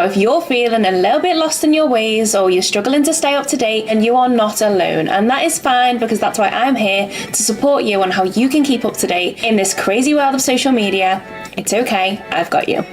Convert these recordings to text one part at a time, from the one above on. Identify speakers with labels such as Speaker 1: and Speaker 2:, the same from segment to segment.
Speaker 1: Now, if you're feeling a little bit lost in your ways or you're struggling to stay up to date, and you are not alone, and that is fine, because that's why I'm here to support you on how you can keep up to date in this crazy world of social media. It's okay, I've got you.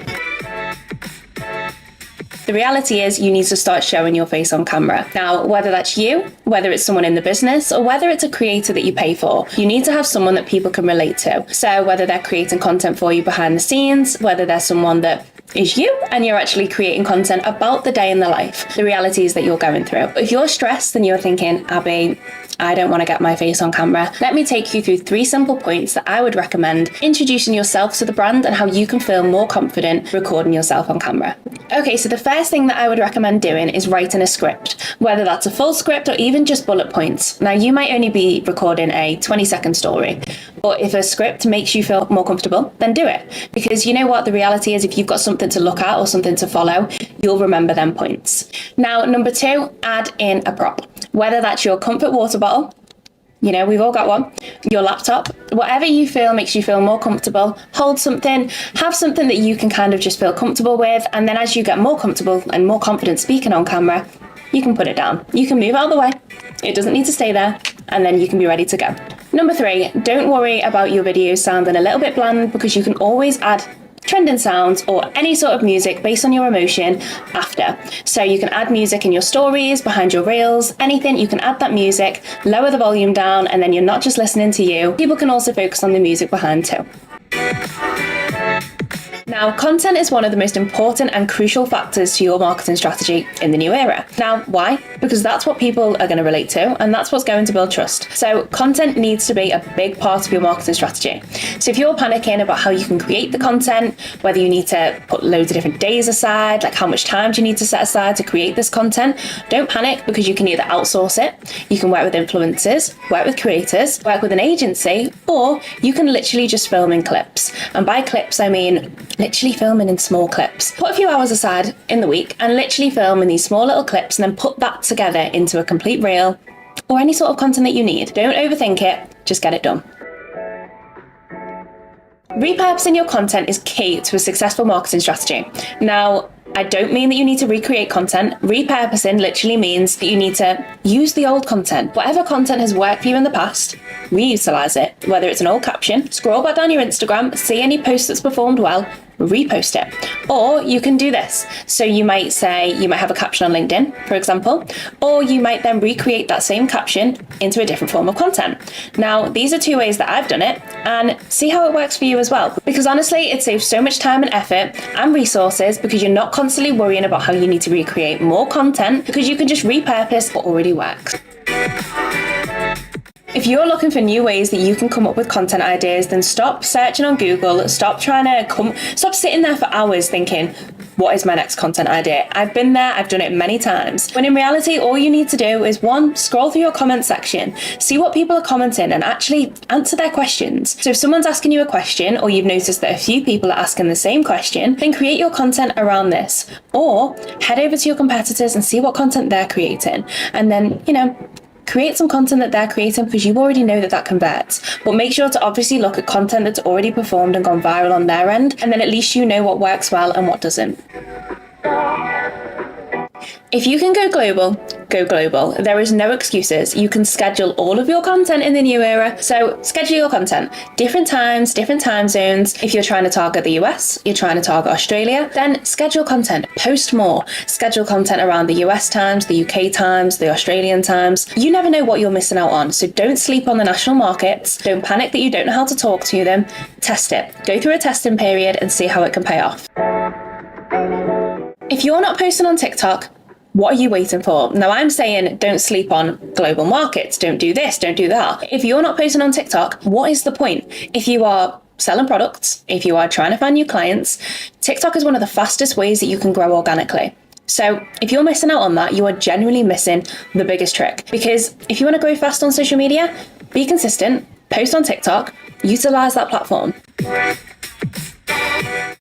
Speaker 1: The reality is you need to start showing your face on camera. Now, whether that's you, whether it's someone in the business, or whether it's a creator that you pay for, you need to have someone that people can relate to. So whether they're creating content for you behind the scenes, whether they're someone that is you and you're actually creating content about the day in the life, the realities that you're going through. If you're stressed and you're thinking, Abby, I don't want to get my face on camera, let me take you through 3 simple points that I would recommend introducing yourself to the brand and how you can feel more confident recording yourself on camera. Okay, so the first thing that I would recommend doing is writing a script, whether that's a full script or even just bullet points. Now, you might only be recording a 20-second story, but if a script makes you feel more comfortable, then do it. Because you know what? The reality is if you've got something to look at or something to follow, you'll remember them points. Now, number 2, add in a prop, whether that's your comfort water bottle, you know, we've all got one, your laptop, whatever you feel makes you feel more comfortable. Hold something, have something that you can kind of just feel comfortable with. And then as you get more comfortable and more confident speaking on camera, you can put it down. You can move out of the way. It doesn't need to stay there. And then you can be ready to go. Number 3, don't worry about your videos sounding a little bit bland, because you can always add trending sounds or any sort of music based on your emotion after. So you can add music in your stories, behind your reels, anything. You can add that music, lower the volume down, and then you're not just listening to you. People can also focus on the music behind too. Now, content is one of the most important and crucial factors to your marketing strategy in the new era. Now, why? Because that's what people are going to relate to, and that's what's going to build trust. So content needs to be a big part of your marketing strategy. So if you're panicking about how you can create the content, whether you need to put loads of different days aside, like how much time do you need to set aside to create this content, don't panic, because you can either outsource it, you can work with influencers, work with creators, work with an agency, or you can literally just film in clips. And by clips, I mean literally filming in small clips. Put a few hours aside in the week and literally film in these small little clips, and then put that together into a complete reel or any sort of content that you need. Don't overthink it, just get it done. Repurposing your content is key to a successful marketing strategy. Now, I don't mean that you need to recreate content. Repurposing literally means that you need to use the old content. Whatever content has worked for you in the past, reutilize it. Whether it's an old caption, scroll back down your Instagram, see any post that's performed well, repost it. Or you can do this. So you might have a caption on LinkedIn, for example, or you might then recreate that same caption into a different form of content. Now, these are 2 ways that I've done it, and see how it works for you as well. Because honestly, it saves so much time and effort and resources, because you're not constantly worrying about how you need to recreate more content, because you can just repurpose what already works. If you're looking for new ways that you can come up with content ideas, then stop searching on Google, stop sitting there for hours thinking, what is my next content idea? I've been there, I've done it many times. When in reality, all you need to do is 1, scroll through your comment section, see what people are commenting and actually answer their questions. So if someone's asking you a question, or you've noticed that a few people are asking the same question, then create your content around this. Or head over to your competitors and see what content they're creating. And then, create some content that they're creating, because you already know that converts. But make sure to obviously look at content that's already performed and gone viral on their end, and then at least you know what works well and what doesn't. If you can go global, go global. There is no excuses. You can schedule all of your content in the new era. So schedule your content. Different times, different time zones. If you're trying to target the US, you're trying to target Australia, then schedule content. Post more. Schedule content around the US times, the UK times, the Australian times. You never know what you're missing out on. So don't sleep on the national markets. Don't panic that you don't know how to talk to them. Test it. Go through a testing period and see how it can pay off. If you're not posting on TikTok, what are you waiting for? Now, I'm saying don't sleep on global markets. Don't do this, don't do that. If you're not posting on TikTok, what is the point? If you are selling products, if you are trying to find new clients, TikTok is one of the fastest ways that you can grow organically. So if you're missing out on that, you are genuinely missing the biggest trick. Because if you want to grow fast on social media, be consistent, post on TikTok, utilize that platform.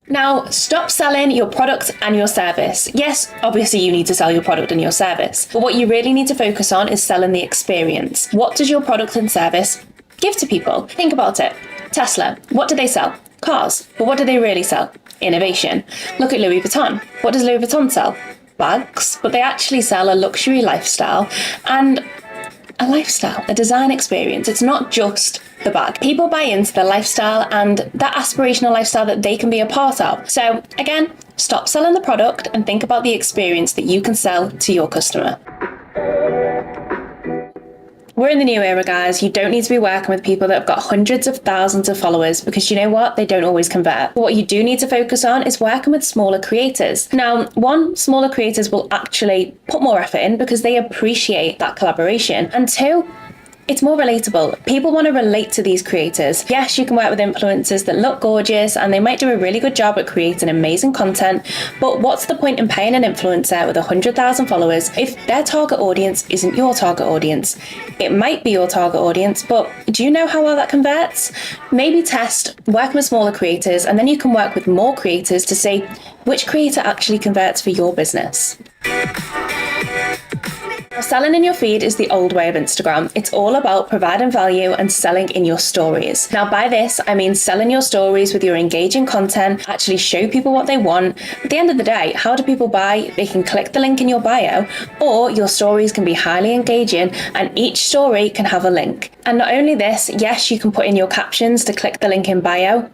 Speaker 1: Now, stop selling your product and your service. Yes, obviously you need to sell your product and your service, but what you really need to focus on is selling the experience. What does your product and service give to people? Think about it. Tesla, what do they sell? Cars. But what do they really sell? innovation. Look at Louis Vuitton. What does Louis Vuitton sell? Bags, but they actually sell a luxury lifestyle and a lifestyle, a design experience. It's not just the bag. People buy into the lifestyle and that aspirational lifestyle that they can be a part of. So again, stop selling the product and think about the experience that you can sell to your customer. We're in the new era, guys. You don't need to be working with people that have got hundreds of thousands of followers because you know what? They don't always convert. But what you do need to focus on is working with smaller creators. Now, one, smaller creators will actually put more effort in because they appreciate that collaboration. And two, it's more relatable. People want to relate to these creators. Yes, you can work with influencers that look gorgeous and they might do a really good job at creating amazing content, but what's the point in paying an influencer with 100,000 followers if their target audience isn't your target audience? It might be your target audience, but do you know how well that converts? Maybe test working with smaller creators and then you can work with more creators to see which creator actually converts for your business. Selling in your feed is the old way of Instagram. It's all about providing value and selling in your stories. Now, by this, I mean selling your stories with your engaging content, actually show people what they want. At the end of the day, how do people buy? They can click the link in your bio, or your stories can be highly engaging and each story can have a link. And not only this, yes, you can put in your captions to click the link in bio,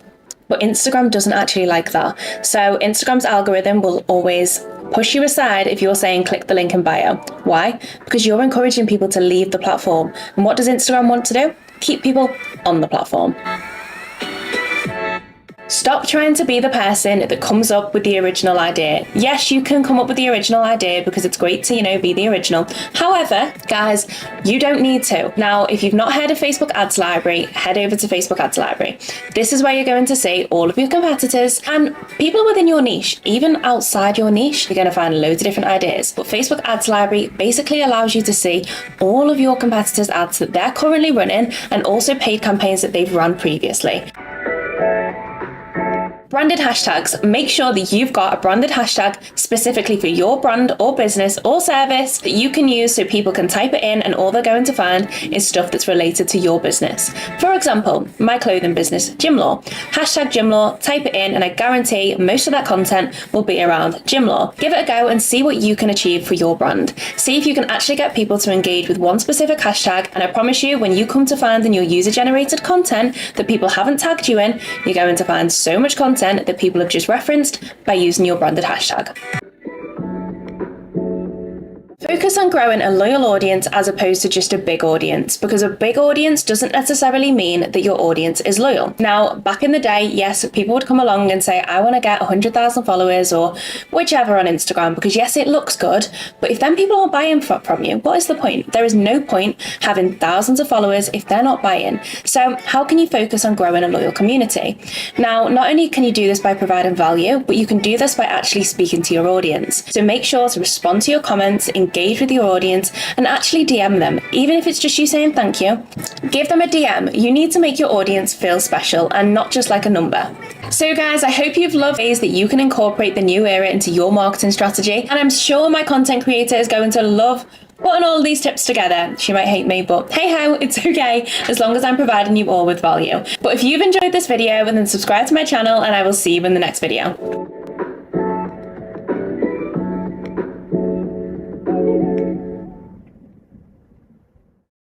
Speaker 1: but Instagram doesn't actually like that. So Instagram's algorithm will always push you aside if you're saying click the link in bio. Why? Because you're encouraging people to leave the platform. And what does Instagram want to do? Keep people on the platform. Stop trying to be the person that comes up with the original idea. Yes, you can come up with the original idea because it's great to, be the original. However, guys, you don't need to. Now, if you've not heard of Facebook Ads Library, head over to Facebook Ads Library. This is where you're going to see all of your competitors and people within your niche. Even outside your niche, you're going to find loads of different ideas. But Facebook Ads Library basically allows you to see all of your competitors' ads that they're currently running and also paid campaigns that they've run previously. Branded hashtags. Make sure that you've got a branded hashtag specifically for your brand or business or service that you can use so people can type it in and all they're going to find is stuff that's related to your business. For example, my clothing business, Gym Law. Hashtag Gym Law, type it in and I guarantee most of that content will be around Gym Law. Give it a go and see what you can achieve for your brand. See if you can actually get people to engage with one specific hashtag, and I promise you, when you come to find in your user-generated content that people haven't tagged you in, you're going to find so much content that people have just referenced by using your branded hashtag. Focus on growing a loyal audience as opposed to just a big audience, because a big audience doesn't necessarily mean that your audience is loyal. Now, back in the day, yes, people would come along and say, I want to get 100,000 followers or whichever on Instagram, because yes, it looks good, but if then people aren't buying from you, what is the point? There is no point having thousands of followers if they're not buying. So how can you focus on growing a loyal community? Now, not only can you do this by providing value, but you can do this by actually speaking to your audience. So make sure to respond to your comments, engage with your audience, and actually DM them, even if it's just you saying thank you. Give them a DM. You need to make your audience feel special and not just like a number. So guys, I hope you've loved ways that you can incorporate the new era into your marketing strategy, and I'm sure my content creator is going to love putting all these tips together. She might hate me, but hey ho, it's okay, as long as I'm providing you all with value. But if you've enjoyed this video, then subscribe to my channel and I will see you in the next video.